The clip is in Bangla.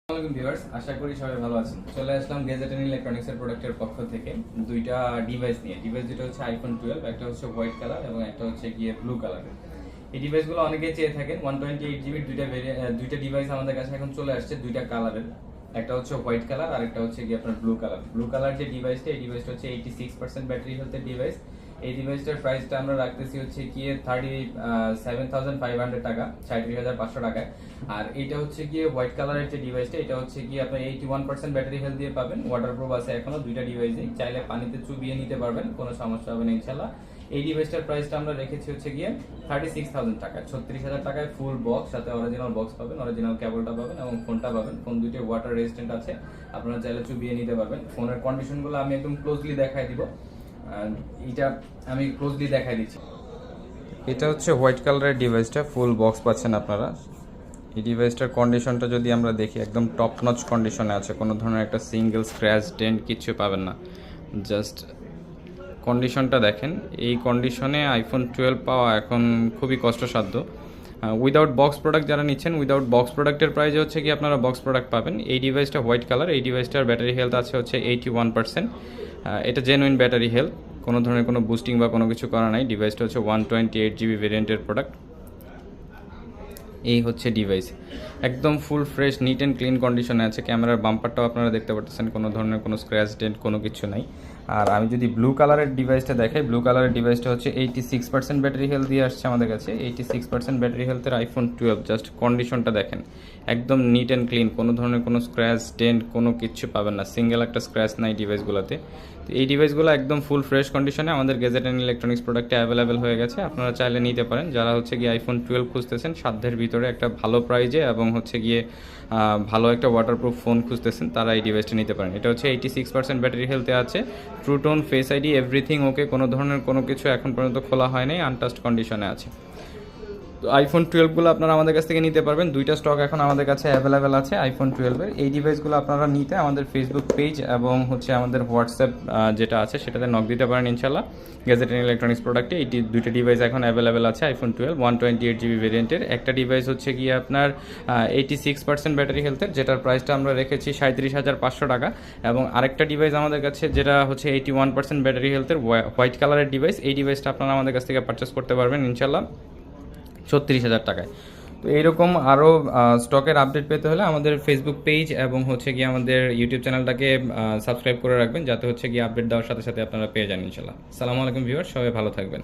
আসসালামু আলাইকুম ভিউয়ার্স, আশা করি সবাই ভালো আছেন। চলে আসলাম গ্যাজেট এন্ড ইলেকট্রনিক্স এর প্রোডাক্টের পক্ষ থেকে দুইটা ডিভাইস নিয়ে। ডিভাইস দুটো হচ্ছে আইফোন 12, একটা হচ্ছে হোয়াইট কালার এবং একটা হচ্ছে গিয়ে ব্লু কালারের। এই ডিভাইসগুলো অনেকেই চেয়ে থাকেন। 128GB দুইটা ডিভাইস আমাদের কাছে এখন চলে আসছে দুইটা কালারের। একটা হচ্ছে হোয়াইট কালার আর একটা হচ্ছে গিয়ে আপনার ব্লু কালার। ব্লু কালার যে ডিভাইসটা, এই ডিভাইসটা হচ্ছে 86% ব্যাটারি হেলথের ডিভাইস। এই ডিভাইসটার প্রাইসটা আমরা রাখতেছি হচ্ছে গিয়ে 37,500 টাকা, 37,500 টাকায়। আর এটা হচ্ছে গিয়ে হোয়াইট কালারের যে ডিভাইসটা, এটা হচ্ছে গিয়ে আপনি 81% ব্যাটারি হেলথ দিয়ে পাবেন। ওয়াটারপ্রুফ আছে এখনো দুইটা ডিভাইসই, চাইলে পানিতে চুবিয়ে নিতে পারবেন, কোনো সমস্যা হবে না ইনশাল্লাহ। এই ডিভাইসটার প্রাইসটা আমরা রেখেছি হচ্ছে গিয়ে 36,000 টাকা, 36,000 টাকায় ফুল বক্স, সাথে অরিজিনাল বক্স পাবেন, অরিজিনাল কেবলটা পাবেন এবং ফোনটা পাবেন। ফোন দুইটা ওয়াটার রেজিস্ট্যান্ট আছে, আপনারা চাইলে চুবিয়ে নিতে পারবেন। ফোনের কন্ডিশনগুলো আমি একদম ক্লোজলি দেখাই দিব। এটা আমি ক্লোজলি দেখাই দিচ্ছি। এটা হচ্ছে হোয়াইট কালারের ডিভাইসটা, ফুল বক্স পাচ্ছেন আপনারা। এই ডিভাইসটার কন্ডিশনটা যদি আমরা দেখি, একদম টপ নচ কন্ডিশনে আছে, কোনো ধরনের একটা সিঙ্গেল স্ক্র্যাচ ডেন্ট কিছু পাবেন না। জাস্ট কন্ডিশনটা দেখেন। এই কন্ডিশনে আইফোন 12 পাওয়া এখন খুবই কষ্টসাধ্য। উইদাউট বক্স প্রোডাক্ট যারা নিচ্ছেন, উইদাউট বক্স প্রোডাক্টের প্রাইস হচ্ছে কি আপনারা বক্স প্রোডাক্ট পাবেন। এই ডিভাইসটা হোয়াইট কালার, এই ডিভাইসটার ব্যাটারি হেলথ আছে হচ্ছে 81%। এটা জেনুইন ব্যাটারি হেলথ, কোনো ধরনের কোনো বুস্টিং বা কোনো কিছু করা নাই। ডিভাইসটা হচ্ছে 128GB ভেরিয়েন্টের প্রোডাক্ট। এই হচ্ছে ডিভাইস, একদম full fresh neat and clean কন্ডিশনে আছে। ক্যামেরার বাম্পারটাও আপনারা দেখতে পাচ্ছেন, কোনো ধরনের কোনো স্ক্র্যাচ ডেন্ট কোনো কিছু নাই। আর আমি যদি ব্লু কালারের ডিভাইসটা দেখাই, ব্লু কালারের ডিভাইসটা হচ্ছে 86% ব্যাটারি হেলথ দিয়ে আসছে আমাদের কাছে। 86% ব্যাটারি হেলথের আইফোন 12, জাস্ট কন্ডিশনটা দেখেন, একদম নিট অ্যান্ড ক্লিন, কোনো ধরনের কোনো স্ক্র্যাচ ডেন্ট কোনো কিছু পাবেন না, সিঙ্গেল একটা স্ক্র্যাচ নাই ডিভাইসগুলোতে। তো এই ডিভাইসগুলো একদম ফুল ফ্রেশ কন্ডিশনে আমাদের গ্যাজেট অ্যান্ড ইলেকট্রনিক্স প্রোডাক্টে অ্যাভেলেবেল হয়ে গেছে, আপনারা চাইলে নিতে পারেন। যারা হচ্ছে গিয়ে আইফোন 12 খুঁজতেছেন সাধ্যের ভিতরে একটা ভালো প্রাইজে এবং হচ্ছে গিয়ে ভালো একটা ওয়াটারপ্রুফ ফোন খুঁজতেছেন, তারা এই ডিভাইসটা নিতে পারেন। এটা হচ্ছে 86% ব্যাটারি হেলথে আছে, true tone, face ID, everything okay, কোনো ধরনের কোনো কিছু এখন পর্যন্ত খোলা হয় নাই, আনটাস্ট কন্ডিশনে আছে। তো আইফোন 12গুলো আপনারা আমাদের কাছ থেকে নিতে পারবেন। দুইটা স্টক এখন আমাদের কাছে অ্যাভেলেবেল আছে আইফোন 12-এর। এই ডিভাইসগুলো আপনারা নিতে আমাদের ফেসবুক পেজ এবং হচ্ছে আমাদের হোয়াটসঅ্যাপ যেটা আছে সেটাতে নক দিতে পারেন ইনশাল্লাহ। গ্যাজেট অ্যান্ড ইলেকট্রনিক্স প্রোডাক্টে এই দুইটা ডিভাইস এখন অ্যাভেলেবেল আছে আইফোন 12 128GB ভেরিয়েন্টের। একটা ডিভাইস হচ্ছে গিয়ে আপনার 86% ব্যাটারি হেলথের, যেটার প্রাইসটা আমরা রেখেছি 37,500 টাকা। এবং আরেকটা ডিভাইস আমাদের কাছে যেটা হচ্ছে 81% ব্যাটারি হেলথের হোয়াইট কালারের ডিভাইস, এই ডিভাইসটা আপনারা আমাদের কাছ থেকে পারচেস করতে পারবেন ইনশাল্লাহ 36,000 টাকায়। তো এইরকম আরও স্টকের আপডেট পেতে হলে আমাদের ফেসবুক পেজ এবং হচ্ছে গিয়ে আমাদের ইউটিউব চ্যানেলটাকে সাবস্ক্রাইব করে রাখবেন, যাতে হচ্ছে গিয়ে আপডেট দেওয়ার সাথে সাথে আপনারা পেয়ে যান ইনশাল্লাহ। আসসালামু আলাইকুম ভিউয়ার, সবাই ভালো থাকবেন।